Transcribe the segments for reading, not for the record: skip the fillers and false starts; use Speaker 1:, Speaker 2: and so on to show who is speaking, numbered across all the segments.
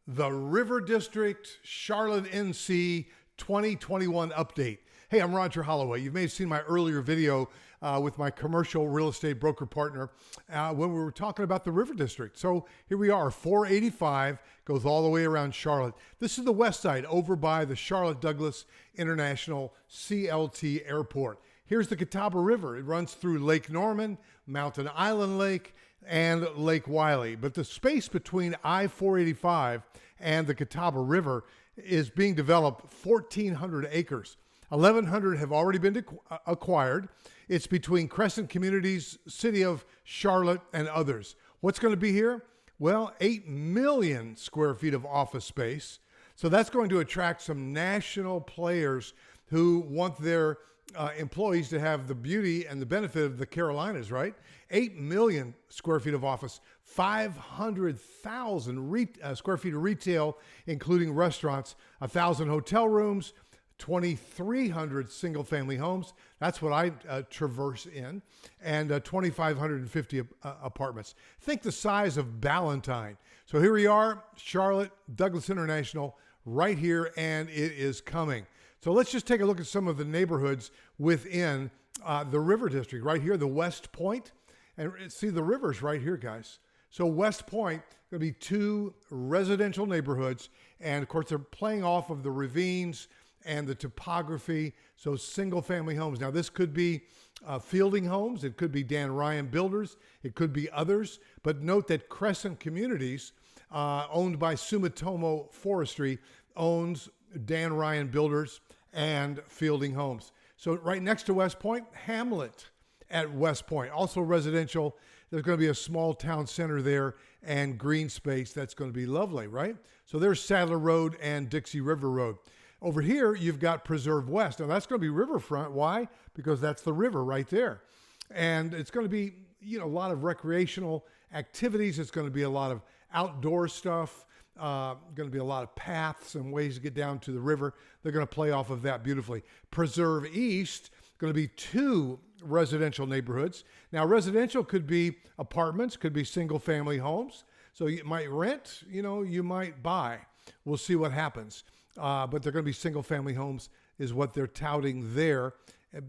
Speaker 1: The River District, Charlotte, NC 2021 update. Hey, I'm Roger Holloway. You may have seen my earlier video with my commercial real estate broker partner when we were talking about the River District. So here we are, 485 goes all the way around Charlotte. This is the west side over by the Charlotte Douglas International CLT Airport. Here's the Catawba River. It runs through Lake Norman, Mountain Island Lake, and Lake Wiley. But the space between I-485 and the Catawba River is being developed 1,400 acres. 1,100 have already been acquired. It's between Crescent Communities, City of Charlotte, and others. What's going to be here? Well, 8 million square feet of office space. So that's going to attract some national players who want their employees to have the beauty and the benefit of the Carolinas, right? 8 million square feet of office, 500,000 square feet of retail, including restaurants, 1,000 hotel rooms, 2,300 single-family homes. That's what I traverse in, and 2,550 apartments. Think the size of Ballantyne. So here we are, Charlotte, Douglas International, right here, and it is coming. So let's just take a look at some of the neighborhoods within the River District. Right here, the West Point. And see, the river's right here, guys. So West Point, going to be 2 residential neighborhoods. And, of course, they're playing off of the ravines and the topography. So single-family homes. Now, this could be Fielding Homes. It could be Dan Ryan Builders. It could be others. But note that Crescent Communities, owned by Sumitomo Forestry, owns Dan Ryan Builders and Fielding Homes. So right next to West Point, Hamlet at West Point, also residential. There's going to be a small town center there and green space. That's going to be lovely, right? So there's Sadler Road and Dixie River Road. Over here, you've got Preserve West. Now that's going to be riverfront. Why? Because that's the river right there. And it's going to be, a lot of recreational activities. It's going to be a lot of outdoor stuff. Going to be a lot of paths and ways to get down to the river. They're going to play off of that beautifully. Preserve East, going to be 2 residential neighborhoods. Now, residential could be apartments, could be single-family homes. So you might rent, you might buy. We'll see what happens. But they're going to be single-family homes is what they're touting there.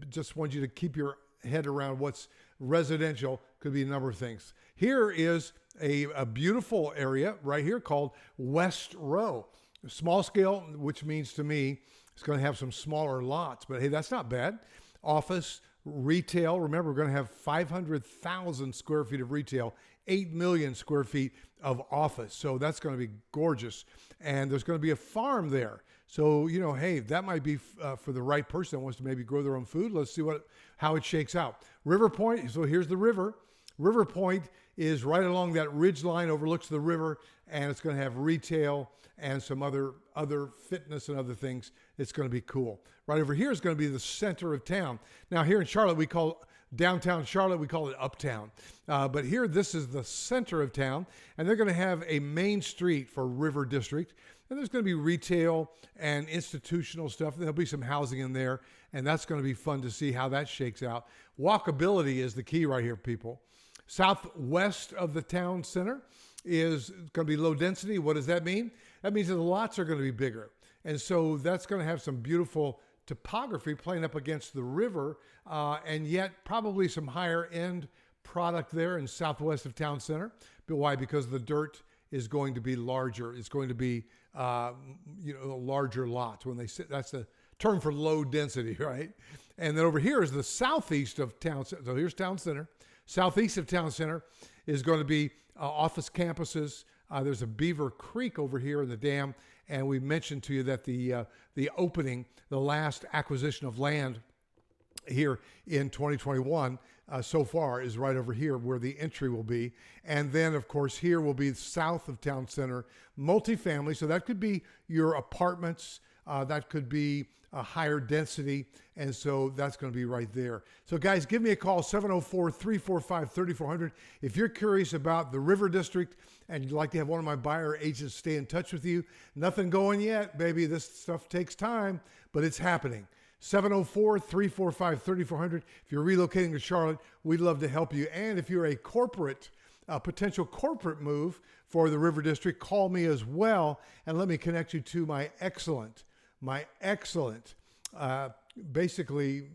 Speaker 1: Just want you to keep your head around what's residential. Could be a number of things. Here is a beautiful area right here called West Row. Small scale, which means to me it's going to have some smaller lots, but hey, that's not bad. Office, retail. Remember, we're going to have 500,000 square feet of retail, 8 million square feet of office. So that's going to be gorgeous. And there's going to be a farm there. So, hey, that might be for the right person that wants to maybe grow their own food. Let's see how it shakes out. River Point, so here's the river. River Point is right along that ridge line, overlooks the river, and it's going to have retail and some other fitness and other things. It's going to be cool. Right over here is going to be the center of town. Now here in Charlotte, we call downtown Charlotte, we call it uptown. But here, this is the center of town, and they're going to have a main street for River District. And there's going to be retail and institutional stuff. There'll be some housing in there, and that's going to be fun to see how that shakes out. Walkability is the key right here, people. Southwest of the town center is going to be low density. What does that mean? That means that the lots are going to be bigger. And so that's going to have some beautiful topography playing up against the river, and yet probably some higher end product there in southwest of town center. But why? Because the dirt is going to be larger. It's going to be, larger lots. When they sit, that's the term for low density, right? And then over here is the southeast of town center. So here's town center. Southeast of town center is going to be office campuses. There's a Beaver Creek over here in the dam, and we mentioned to you that the opening, the last acquisition of land here in 2021 so far is right over here where the entry will be. And then, of course, here will be south of town center, multifamily. So that could be your apartments. That could be a higher density. And so that's going to be right there. So guys, give me a call, 704-345-3400. If you're curious about the River District and you'd like to have one of my buyer agents stay in touch with you, nothing going yet, baby. This stuff takes time, but it's happening. 704-345-3400. If you're relocating to Charlotte, we'd love to help you. And if you're a corporate a potential corporate move for the River District, call me as well, and let me connect you to my excellent, basically,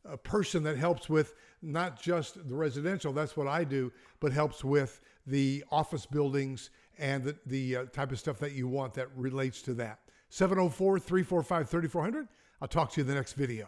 Speaker 1: a person that helps with not just the residential, that's what I do, but helps with the office buildings and the type of stuff that you want that relates to that. 704-345-3400. I'll talk to you in the next video.